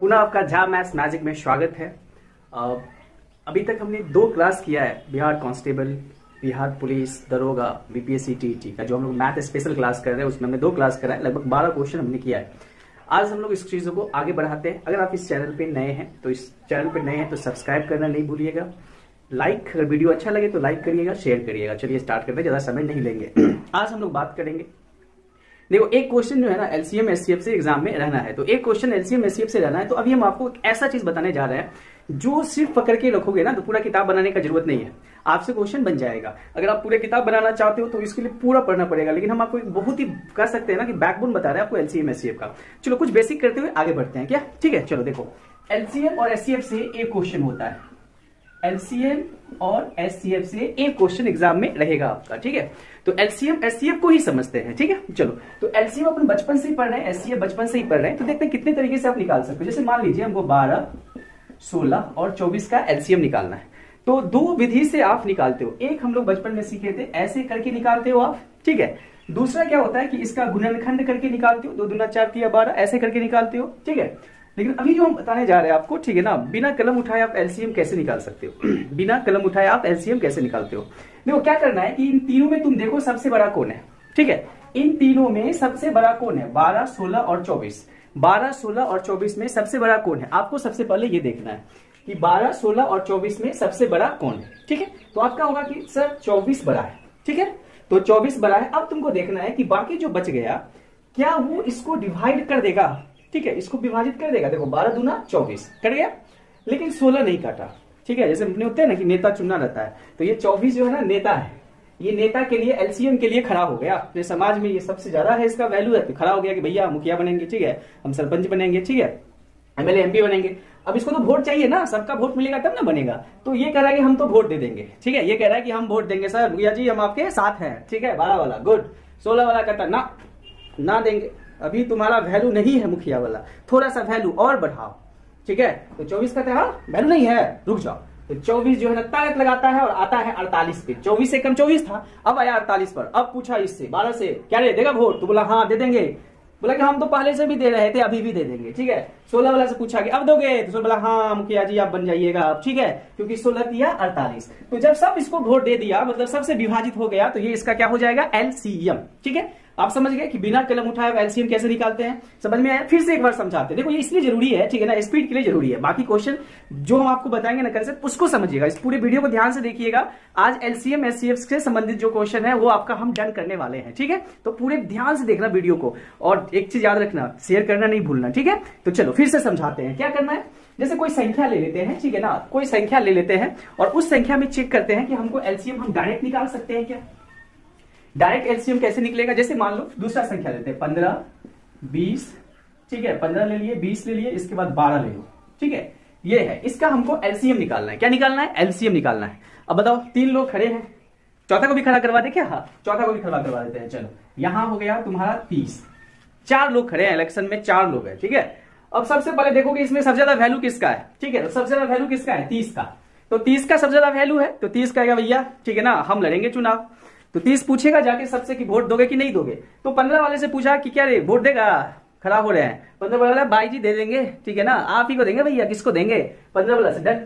पुनः आपका Jha maths magic में स्वागत है। अभी तक हमने 2 क्लास किया है, बिहार कांस्टेबल, बिहार पुलिस, दरोगा, बीपीएससी टीटी का जो हम लोग मैथ स्पेशल क्लास कर रहे हैं उसमें हमने 2 क्लास करा है। लगभग 12 क्वेश्चन हमने किया है। आज हम लोग इस चीजों को आगे बढ़ाते हैं। अगर आप इस चैनल पे नए हैं तो सब्सक्राइब करना नहीं भूलिएगा। लाइक, अगर वीडियो अच्छा लगे तो लाइक करिएगा, शेयर करिएगा। चलिए स्टार्ट करते हैं, ज्यादा समय नहीं लेंगे। आज हम लोग बात करेंगे, देखो एक क्वेश्चन जो है ना एलसीएम एचसीएफ से एग्जाम में रहना है, तो एक क्वेश्चन एलसीएम एचसीएफ से रहना है। तो अभी हम आपको एक ऐसा चीज बताने जा रहे हैं जो सिर्फ पकड़ के रखोगे ना तो पूरा किताब बनाने का जरूरत नहीं है, आपसे क्वेश्चन बन जाएगा। अगर आप पूरे किताब बनाना चाहते हो तो इसके लिए पूरा पढ़ना पड़ेगा, लेकिन हम आपको एक बहुत ही कर सकते हैं ना कि बैकबोन बता रहे हैं आपको एलसीएम एचसीएफ का। चलो कुछ बेसिक करते हुए आगे बढ़ते हैं क्या, ठीक है। चलो देखो, एलसीएम और एचसीएफ से एक क्वेश्चन होता है, एलसीएम और एचसीएफ से एक क्वेश्चन एग्जाम में रहेगा आपका, ठीक है। तो एलसीएम एचसीएफ को ही समझते हैं, ठीक है। चलो, तो एलसीएम अपन बचपन से ही पढ़ रहे हैं, एचसीएफ बचपन से ही पढ़ रहे हैं, तो देखते हैं कितने तरीके से आप निकाल सकते हो। जैसे मान लीजिए हमको 12, 16 और 24 का एलसीएम निकालना है, तो 2 विधि से आप निकालते हो। एक हम लोग बचपन में सीखे थे, ऐसे करके निकालते हो आप, ठीक है। दूसरा क्या होता है कि इसका गुणनखंड करके निकालते हो, 2 दूना 4 3 12 ऐसे करके निकालते हो, ठीक है। लेकिन अभी जो हम बताने जा रहे हैं आपको, ठीक है ना, बिना कलम उठाए आप एलसीएम कैसे निकाल सकते हो। बिना कलम उठाए आप एलसीएम कैसे निकालते हो। देखो क्या करना है कि इन तीनों में तुम देखो सबसे बड़ा कौन है, ठीक है। इन तीनों में सबसे बड़ा कौन है, 12, 16 और 24। 12, 16 और 24 में सबसे बड़ा कौन है, आपको सबसे पहले ये देखना है कि 12, 16 और 24 में सबसे बड़ा कौन है, ठीक है। तो आपका होगा कि सर 24 बड़ा है, ठीक है। तो 24 बड़ा है। अब तुमको देखना है कि बाकी जो बच गया क्या वो इसको डिवाइड कर देगा, ठीक है, इसको विभाजित कर देगा। देखो 12 दूना 24 कट गया, लेकिन 16 नहीं काटा, ठीक है। जैसे अपने होते हैं ना कि नेता चुनना रहता है, तो ये 24 जो है ना नेता है, ये नेता के लिए एलसीएम के लिए खड़ा हो गया। अपने समाज में ये सबसे ज्यादा है, इसका वैल्यू है, तो खड़ा हो गया कि भैया मुखिया बनेंगे, ठीक है, हम सरपंच बनेंगे, ठीक है, एमएलए एमपी बनेंगे। अब इसको तो वोट चाहिए ना, सबका वोट मिलेगा तब ना बनेगा। तो ये कह रहा है कि हम तो वोट दे देंगे, ठीक है। ये कह रहा है कि हम वोट देंगे सर, भैया जी हम आपके साथ हैं, ठीक है। 12 वाला गुड, 16 वाला कहता ना देंगे, अभी तुम्हारा वैल्यू नहीं है मुखिया वाला, थोड़ा सा वैल्यू और बढ़ाओ, ठीक है। तो 24 कहते हैं हाँ वैल्यू नहीं है, रुक जाओ। तो 24 जो है ना ताकत लगाता है और आता है 48 पे। 24 से कम 24 था, अब आया 48 पर। अब पूछा इससे 12 से, क्या रे देगा वोट, तो बोला हाँ दे देंगे। बोला कि हम तो पहले से भी दे रहे थे, अभी भी दे देंगे, ठीक है। 16 वाला से पूछा कि अब दोगे, तो बोला हाँ मुखिया जी आप बन जाइएगा, ठीक है, क्योंकि 16 दिया 48। तो जब सब इसको वोट दे दिया, मतलब सबसे विभाजित हो गया, तो ये इसका क्या हो जाएगा, एलसीएम, ठीक है। आप समझ गए कि बिना कलम उठाए एलसीएम कैसे निकालते हैं, समझ में आया। फिर से एक बार समझाते हैं। देखो ये इसलिए जरूरी है, ठीक है ना, स्पीड के लिए जरूरी है। बाकी क्वेश्चन जो हम आपको बताएंगे ना कंसेप्ट, उसको समझिएगा, इस पूरे वीडियो को ध्यान से देखिएगा। आज एलसीएम एचसीएफ से संबंधित जो क्वेश्चन है वो आपका हम डन करने वाले हैं, ठीक है। तो पूरे ध्यान से देखना वीडियो को, और एक चीज याद रखना, शेयर करना नहीं भूलना, ठीक है। तो चलो फिर से समझाते हैं क्या करना है। जैसे कोई संख्या ले लेते हैं, ठीक है ना, कोई संख्या ले लेते हैं और उस संख्या में चेक करते हैं कि हमको एलसीएम हम डायरेक्ट निकाल सकते हैं क्या। डायरेक्ट एलसीएम कैसे निकलेगा, जैसे मान लो दूसरा संख्या लेते हैं 15, 20, ठीक है, 15 ले लिए, 20 ले लिए, इसके बाद 12 ले लो, ठीक है। ये है, इसका हमको एलसीएम निकालना है। क्या निकालना है, एलसीएम निकालना है। अब बताओ 3 लोग खड़े हैं, चौथा को भी खड़ा करवा दे क्या, हाँ चौथा को भी खड़ा करवा देते हैं। चलो यहां हो गया तुम्हारा 30, 4 लोग खड़े हैं इलेक्शन में, 4 लोग हैं, ठीक है। अब सबसे पहले देखोगे इसमें सबसे ज्यादा वैल्यू किसका है, ठीक है। तो सबसे ज्यादा वैल्यू किसका है, 30 का। तो 30 का सबसे ज्यादा वैल्यू है, तो 30 कहेगा भैया, ठीक है ना, हम लड़ेंगे चुनाव। तो 30 पूछेगा जाके सबसे कि वोट दोगे कि नहीं दोगे। तो 15 वाले से पूछा कि क्या रे वोट देगा, खड़ा हो रहे हैं। 15 वाला भाई जी दे देंगे, ठीक है ना, आप ही को देंगे भैया, किसको देंगे। 15 वाला से डन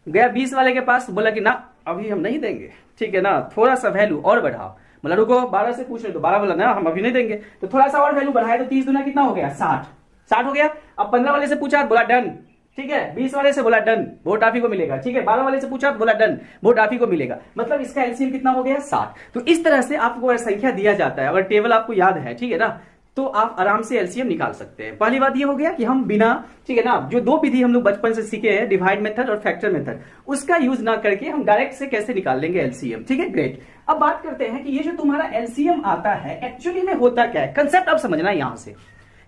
गया। 20 वाले के पास, बोला कि ना अभी हम नहीं देंगे, ठीक है ना, थोड़ा सा वैल्यू और बढ़ाओ। बोला रुको 12 से पूछ रहे, तो 12 बोला ना हम अभी नहीं देंगे, तो थोड़ा सा और वैल्यू बढ़ाए, तो 30 दूना कितना हो गया, 60 हो गया। अब 15 वाले से पूछा, बोला डन, ठीक है। 20 वाले से बोला डन, वोट आप ही को मिलेगा, ठीक है। 12 वाले से पूछा, बोला डन, वोट आप ही को मिलेगा। मतलब इसका एलसीएम कितना हो गया, 60। तो इस तरह से आपको संख्या दिया जाता है, अगर टेबल आपको याद है, ठीक है ना, तो आप आराम से एलसीएम निकाल सकते हैं। पहली बात ये हो गया कि हम बिना, ठीक है ना, जो 2 विधि हम लोग बचपन से सीखे हैं, डिवाइड मेथड और फैक्टर मेथड, उसका यूज ना करके हम डायरेक्ट से कैसे निकाल लेंगे एलसीएम, ठीक है, ग्रेट। अब बात करते हैं कि ये जो तुम्हारा एलसीएम आता है एक्चुअली में होता क्या है, कंसेप्ट अब समझना है यहां से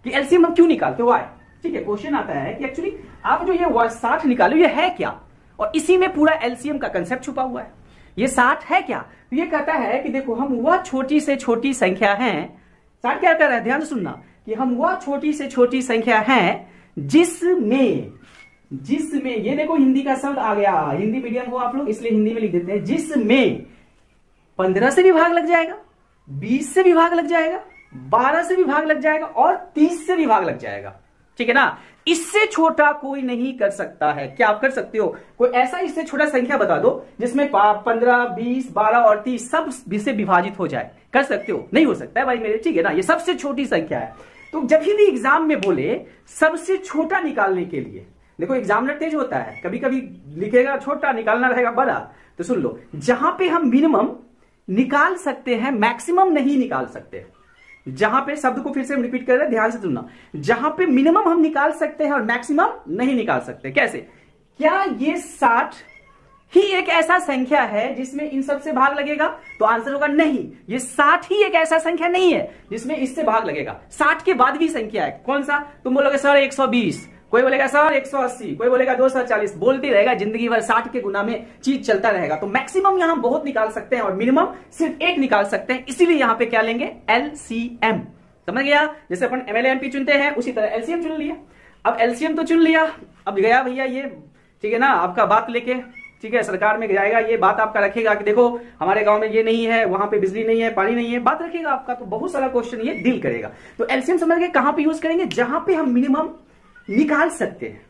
कि एलसीएम हम क्यों निकालते हो, ठीक है। क्वेश्चन आता है कि एक्चुअली आप जो ये 60 निकालो ये है क्या, और इसी में पूरा एलसीएम का कंसेप्ट छुपा हुआ है। ये 60 है क्या, तो ये कहता है कि देखो हम वह छोटी से छोटी संख्या है, 60 क्या कर रहा है, ध्यान से सुनना, कि हम वह छोटी से छोटी संख्या है जिसमें ये देखो हिंदी का शब्द आ गया, हिंदी मीडियम हो आप लोग इसलिए हिंदी में लिख देते हैं, जिसमें 15 से भी भाग लग जाएगा, 20 से भी भाग लग जाएगा, 12 से भी भाग लग जाएगा और 30 से भी भाग लग जाएगा, ठीक है ना। इससे छोटा कोई नहीं कर सकता है। क्या आप कर सकते हो? कोई ऐसा इससे छोटा संख्या बता दो जिसमें 15, 20, 12 और 30 सब से विभाजित हो जाए। कर सकते हो? नहीं हो सकता है भाई मेरे, ठीक है ना। ये सबसे छोटी संख्या है। तो जब भी एग्जाम में बोले सबसे छोटा निकालने के लिए, देखो एग्जामिनर तेज होता है, कभी कभी लिखेगा छोटा, निकालना रहेगा बड़ा। तो सुन लो, जहां पे हम मिनिमम निकाल सकते हैं, मैक्सिमम नहीं निकाल सकते। जहां पे, शब्द को फिर से रिपीट कर रहे हैं, ध्यान से सुनना, जहां पे मिनिमम हम निकाल सकते हैं और मैक्सिमम नहीं निकाल सकते। कैसे? क्या ये 60 ही एक ऐसा संख्या है जिसमें इन सब से भाग लगेगा? तो आंसर होगा नहीं, ये 60 ही एक ऐसा संख्या नहीं है जिसमें इससे भाग लगेगा। 60 के बाद भी संख्या है। कौन सा? तुम बोलोगे सर 120, कोई बोलेगा सर 180, कोई बोलेगा 240, बोलते रहेगा जिंदगी भर 60 के गुना में चीज चलता रहेगा। तो मैक्सिमम यहां बहुत निकाल सकते हैं और मिनिमम सिर्फ एक निकाल सकते हैं। इसीलिए यहां पे क्या लेंगे? एलसीएम। समझ गया? जैसे अपन एमएलए एमपी चुनते हैं उसी तरह एलसीएम चुन लिया। अब एलसीएम तो चुन लिया, अब गया भैया ये, ठीक है ना, आपका बात लेके, ठीक है, सरकार में जाएगा, ये बात आपका रखेगा कि देखो हमारे गांव में ये नहीं है, वहां पे बिजली नहीं है, पानी नहीं है, बात रखेगा आपका। तो बहुत सारा क्वेश्चन ये डील करेगा। तो एलसीएम समझ गए कहां पे यूज करेंगे? जहां पे हम मिनिमम निकाल सकते हैं,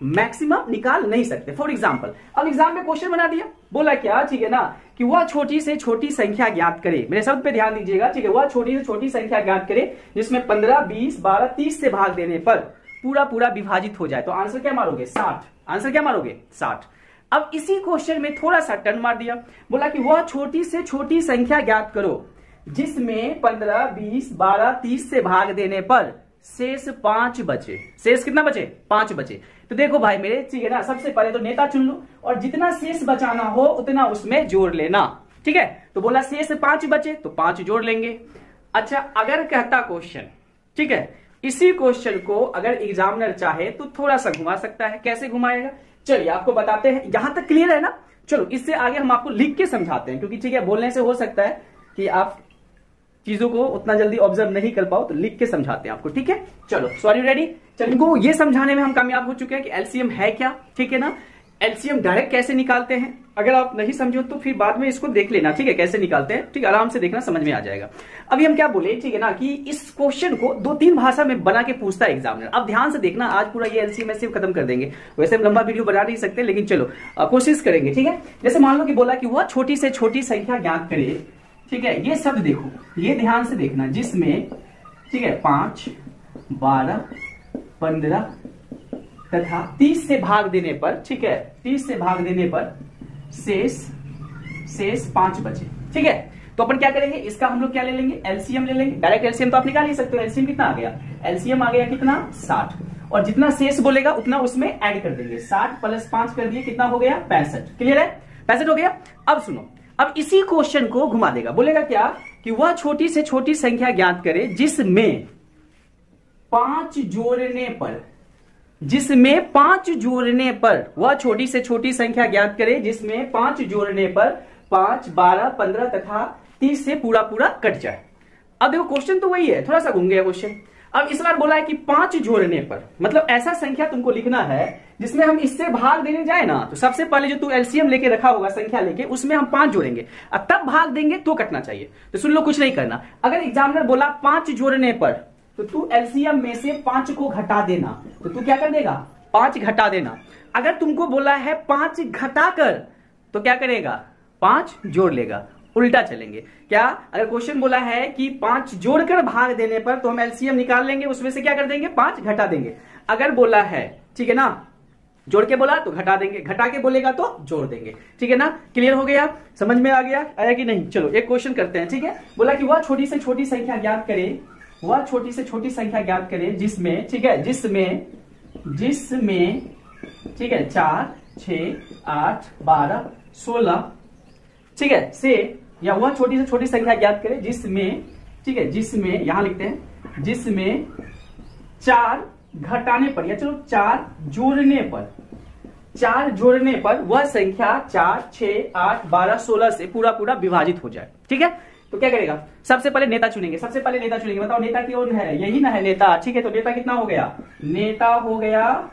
मैक्सिमम निकाल नहीं सकते। फॉर एग्जाम्पल, अब एग्जाम में क्वेश्चन बना दिया, बोला क्या, ठीक है ना, कि वह छोटी से छोटी संख्या ज्ञात करे। मेरे शब्द पे ध्यान दीजिएगा, ठीक है। वह छोटी से छोटी संख्या ज्ञात करे जिसमें 15, 20, 12, 30 से भाग देने पर पूरा पूरा विभाजित हो जाए। तो आंसर क्या मारोगे? 60। आंसर क्या मारोगे? 60। अब इसी क्वेश्चन में थोड़ा सा टर्न मार दिया, बोला कि वह छोटी से छोटी संख्या ज्ञात करो जिसमें 15, 20, 12, 30 से भाग देने पर शेष 5 बचे। शेष कितना बचे? 5 बचे। तो देखो भाई मेरे, ठीक है ना, सबसे पहले तो नेता चुन लो और जितना शेष बचाना हो उतना उसमें जोड़ लेना, ठीक है। तो बोला शेष 5 बचे तो 5 जोड़ लेंगे। अच्छा, अगर कहता क्वेश्चन, ठीक है, इसी क्वेश्चन को अगर एग्जामिनर चाहे तो थोड़ा सा घुमा सकता है। कैसे घुमाएगा? चलिए आपको बताते हैं। यहां तक क्लियर है ना? चलो इससे आगे हम आपको लिख के समझाते हैं, क्योंकि ठीक है बोलने से हो सकता है कि आप चीजों को उतना जल्दी ऑब्जर्व नहीं कर पाओ, तो लिख के समझाते हैं आपको, ठीक है। चलो, सॉरी रेडी। चलो, इनको ये समझाने में हम कामयाब हो चुके हैं कि एलसीएम है क्या, ठीक है ना। एलसीएम डायरेक्ट कैसे निकालते हैं, अगर आप नहीं समझो तो फिर बाद में इसको देख लेना, ठीक है, कैसे निकालते हैं, ठीक है, आराम से देखना, समझ में आ जाएगा। अभी हम क्या बोले, ठीक है ना, कि इस क्वेश्चन को 2-3 भाषा में बना के पूछता है एग्जामिनर। अब ध्यान से देखना, आज पूरा ये एलसीएम सिर्फ खत्म कर देंगे। वैसे हम लंबा वीडियो बना नहीं सकते, लेकिन चलो कोशिश करेंगे, ठीक है। जैसे मान लो कि बोला कि वह छोटी से छोटी संख्या ज्ञात करे, ठीक है। ये शब्द देखो, ये ध्यान से देखना, जिसमें, ठीक है, 5, 12, 15 तथा 30 से भाग देने पर, ठीक है, 30 से भाग देने पर शेष 5 बचे, ठीक है। तो अपन क्या करेंगे, इसका हम लोग क्या ले लेंगे? एलसीएम ले लेंगे। डायरेक्ट एलसीएम तो आप निकाल ही सकते हो। एलसीएम कितना आ गया? एलसीएम आ गया कितना? 60। और जितना शेष बोलेगा उतना उसमें ऐड कर देंगे। 60 + 5 कर दिए, कितना हो गया? 65। क्लियर है? 65 हो गया। अब सुनो, अब इसी क्वेश्चन को घुमा देगा, बोलेगा क्या, कि वह छोटी से छोटी संख्या ज्ञात करे जिसमें 5 जोड़ने पर, जिसमें 5 जोड़ने पर, वह छोटी से छोटी संख्या ज्ञात करे जिसमें 5 जोड़ने पर 5, 12, 15 तथा 30 से पूरा पूरा कट जाए। अब देखो क्वेश्चन तो वही है, थोड़ा सा घूम गया क्वेश्चन। अब इस बार बोला है कि 5 जोड़ने पर, मतलब ऐसा संख्या तुमको लिखना है जिसमें हम इससे भाग देने जाए ना, तो सबसे पहले जो तू एलसीएम लेके रखा होगा संख्या लेके, उसमें हम 5 जोड़ेंगे और तब भाग देंगे तो कटना चाहिए। तो सुन लो, कुछ नहीं करना। अगर एग्जामिनर बोला 5 जोड़ने पर, तो तू एलसीएम में से 5 को घटा देना। तो तू क्या कर देगा? 5 घटा देना। अगर तुमको बोला है 5 घटाकर, तो क्या करेगा? 5 जोड़ लेगा। उल्टा चलेंगे। क्या? अगर क्वेश्चन बोला है कि 5 जोड़कर भाग देने पर, तो हम एलसीएम निकाल लेंगे, उसमें से क्या कर देंगे? 5 घटा देंगे। अगर बोला है, ठीक है ना, जोड़ के बोला तो घटा देंगे, घटा के बोलेगा तो जोड़ देंगे, ठीक है ना। क्लियर हो गया? समझ में आ गया? आया कि नहीं? चलो एक क्वेश्चन करते हैं, ठीक है। बोला कि वह छोटी से छोटी संख्या ज्ञात करे, वह छोटी से छोटी संख्या ज्ञात करे जिसमें, ठीक है, जिसमें, ठीक है, 4, 6, 8, 12, 16, ठीक है, से, या वह छोटी से छोटी संख्या ज्ञात करे जिसमें, ठीक है, जिसमें, यहां लिखते हैं, जिसमें 4 घटाने पर, या चलो 4 जोड़ने पर, 4 जोड़ने पर वह संख्या 4, 6, 8, 12, 16 से पूरा पूरा विभाजित हो जाए, ठीक है। तो क्या करेगा? सबसे पहले नेता चुनेंगे, सबसे पहले नेता चुनेंगे। बताओ नेता कौन है? यही ना है नेता, ठीक है। तो नेता कितना हो गया? नेता हो गया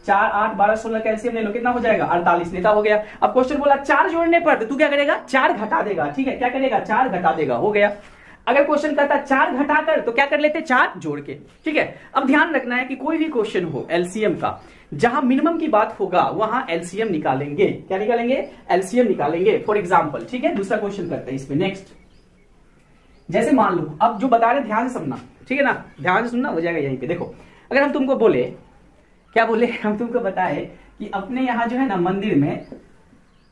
4, 8, 12, 16 का एलसीएम ले लो, कितना हो जाएगा? 48 नेता हो गया। अब क्वेश्चन बोला 4 जोड़ने पर, तो तू क्या करेगा? 4 घटा देगा, ठीक है। क्या करेगा? 4 घटा देगा, हो गया। अगर क्वेश्चन कहता 4 घटाकर तो क्या कर लेते, 4 जोड़ के। ठीक है, अब ध्यान रखना है कि कोई भी क्वेश्चन हो एलसीएम का, जहां मिनिमम की बात होगा वहां एलसीएम निकालेंगे। क्या निकालेंगे, एलसीएम निकालेंगे। फॉर एग्जाम्पल, ठीक है, दूसरा क्वेश्चन करते हैं इसमें। नेक्स्ट, जैसे मान लो, अब जो बता रहे ध्यान से सुनना, ठीक है ना, ध्यान से सुनना, हो जाएगा यहीं पे। देखो, अगर हम तुमको बोले, क्या बोले, हम तुमको बताए कि अपने यहाँ जो है ना मंदिर में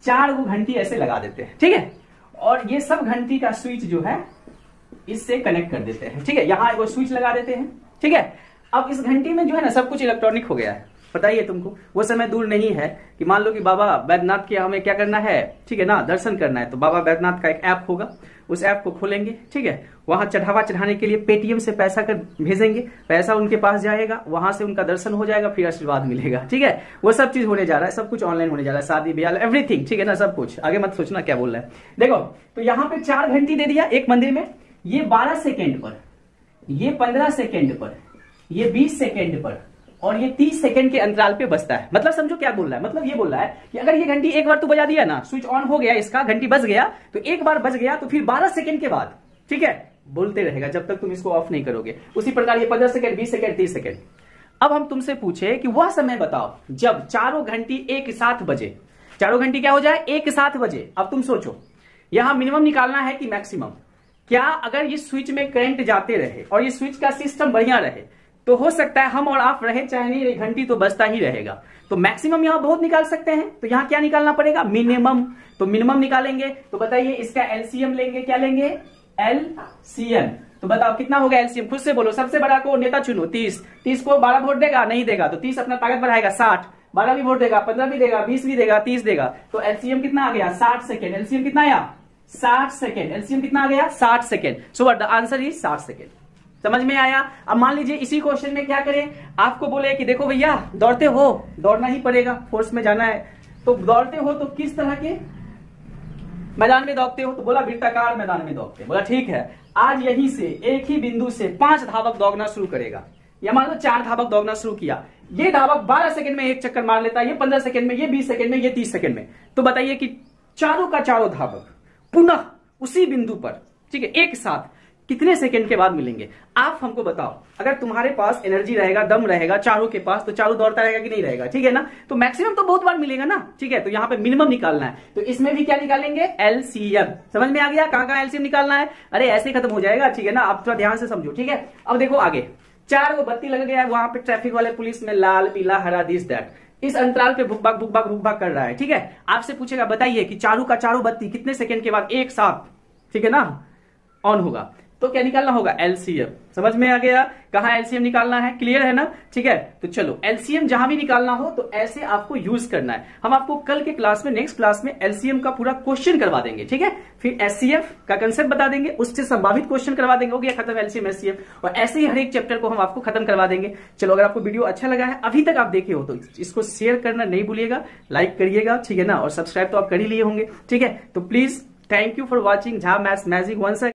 4 गो घंटी ऐसे लगा देते हैं, ठीक है, और ये सब घंटी का स्विच जो है इससे कनेक्ट कर देते हैं। ठीक है, यहाँ एक स्विच लगा देते हैं। ठीक है, अब इस घंटी में जो है ना सब कुछ इलेक्ट्रॉनिक हो गया है। बताइए तुमको, वो समय दूर नहीं है कि मान लो कि बाबा बैद्यनाथ के हमें क्या करना है, ठीक है ना, दर्शन करना है, तो बाबा बैद्यनाथ का एक ऐप होगा, उस ऐप को खोलेंगे। ठीक है, वहां चढ़ावा चढ़ाने के लिए पेटीएम से पैसा कर भेजेंगे, पैसा उनके पास जाएगा, वहां से उनका दर्शन हो जाएगा, फिर आशीर्वाद मिलेगा। ठीक है, वो सब चीज होने जा रहा है, सब कुछ ऑनलाइन होने जा रहा है, शादी ब्याह एवरीथिंग। ठीक है ना, सब कुछ। आगे मत सोचना क्या बोल रहा है। देखो, तो यहाँ पे 4 घंटी दे दिया एक मंदिर में, ये 12 सेकेंड पर, ये 15 सेकेंड पर, ये 20 सेकेंड पर, और ये 30 सेकंड के अंतराल पे बजता है। मतलब समझो क्या बोल रहा है, मतलब ये बोल रहा है कि अगर ये घंटी एक बार तो बजा दिया ना, स्विच ऑन हो गया इसका, घंटी बज गया, तो एक बार बज गया तो फिर 12 सेकंड के बाद, ठीक है, बोलते रहेगा जब तक तुम इसको ऑफ नहीं करोगे। उसी प्रकार ये 15 सेकंड, 20 सेकंड, 30 सेकंड। अब हम तुमसे पूछे कि वह समय बताओ जब चारों घंटी एक साथ बजे, चारों घंटी क्या हो जाए, एक साथ बजे। अब तुम सोचो, यहां मिनिमम निकालना है कि मैक्सिमम। क्या अगर ये स्विच में करंट जाते रहे और ये स्विच का सिस्टम बढ़िया रहे, तो हो सकता है हम और आप रहे चाहे नहीं, घंटी तो बजता ही रहेगा। तो मैक्सिमम यहां बहुत निकाल सकते हैं, तो यहां क्या निकालना पड़ेगा, मिनिमम। तो मिनिमम निकालेंगे, तो बताइए इसका एलसीएम लेंगे, क्या लेंगे, एलसीएम। तो बताओ कितना होगा एलसीएम, खुद से बोलो। सबसे बड़ा को नेता चुनो, 30। 30 को 12 वोट देगा, नहीं देगा, तो 30 अपना ताकत बढ़ाएगा, 60। 12 भी वोट देगा, 15 भी देगा, 20 भी देगा, 30 देगा, तो एलसीएम कितना आ गया, 60 सेकेंड। एलसीएम कितना आया, 60 सेकेंड। एलसीएम कितना आ गया, 60 second. So the answer is 60 second. समझ में आया। अब मान लीजिए इसी क्वेश्चन में क्या करें, आपको बोले कि देखो भैया दौड़ते हो, दौड़ना ही पड़ेगा, फोर्स में जाना है, तो दौड़ते हो तो किस तरह के मैदान में दौड़ते हो, तो बोला वृत्ताकार मैदान में दौड़ते हैं। बोला ठीक है, आज यहीं से एक ही बिंदु से 5 धावक दौड़ना शुरू करेगा, या मान लो 4 धावक दौड़ना शुरू किया। ये धावक 12 सेकंड में एक चक्कर मार लेता है, ये 15 सेकंड में, ये 20 सेकंड में, ये 30 सेकंड में। तो बताइए कि चारों का चारों धावक पुनः उसी बिंदु पर, ठीक है, एक साथ कितने सेकंड के बाद मिलेंगे। आप हमको बताओ, अगर तुम्हारे पास एनर्जी रहेगा, दम रहेगा चारों के पास, तो चारों दौड़ता रहेगा कि नहीं रहेगा, ठीक है ना। तो मैक्सिमम तो बहुत बार मिलेगा ना, ठीक है। तो यहाँ पे मिनिमम निकालना है, तो इसमें भी क्या निकालेंगे, एलसीएम। समझ में आ गया कहां कहां एलसीएम निकालना है। अरे ऐसे ही खत्म हो जाएगा, ठीक है ना। आप थोड़ा ध्यान से समझो, ठीक है। अब देखो आगे, 4 बत्ती लग गया है, वहां पे ट्रैफिक वाले पुलिस में लाल पीला हरा दिस दैट, इस अंतराल पे भुक भाग कर रहा है, ठीक है। आपसे पूछेगा बताइए कि चारों का चारों बत्ती कितने सेकंड के बाद एक साथ, ठीक है ना, ऑन होगा। तो क्या निकालना होगा, एलसीएम। समझ में आ गया कहां एलसीएम निकालना है, क्लियर है ना, ठीक है। तो चलो एलसीएम जहां भी निकालना हो तो ऐसे आपको यूज करना है। हम आपको कल के क्लास में, नेक्स्ट क्लास में एलसीएम का पूरा क्वेश्चन करवा देंगे, ठीक है। फिर एचसीएफ का कंसेप्ट बता देंगे, उससे संभावित क्वेश्चन करवा देंगे, हो गया खत्म एलसीएम एचसीएफ। और ऐसे ही हर एक चैप्टर को हम आपको खत्म करवा देंगे। चलो अगर आपको वीडियो अच्छा लगा है, अभी तक आप देखे हो, तो इसको शेयर करना नहीं भूलिएगा, लाइक करिएगा, ठीक है ना, और सब्सक्राइब तो आप कर ही लिए होंगे, ठीक है। तो please thank you for watching Jha maths magic once.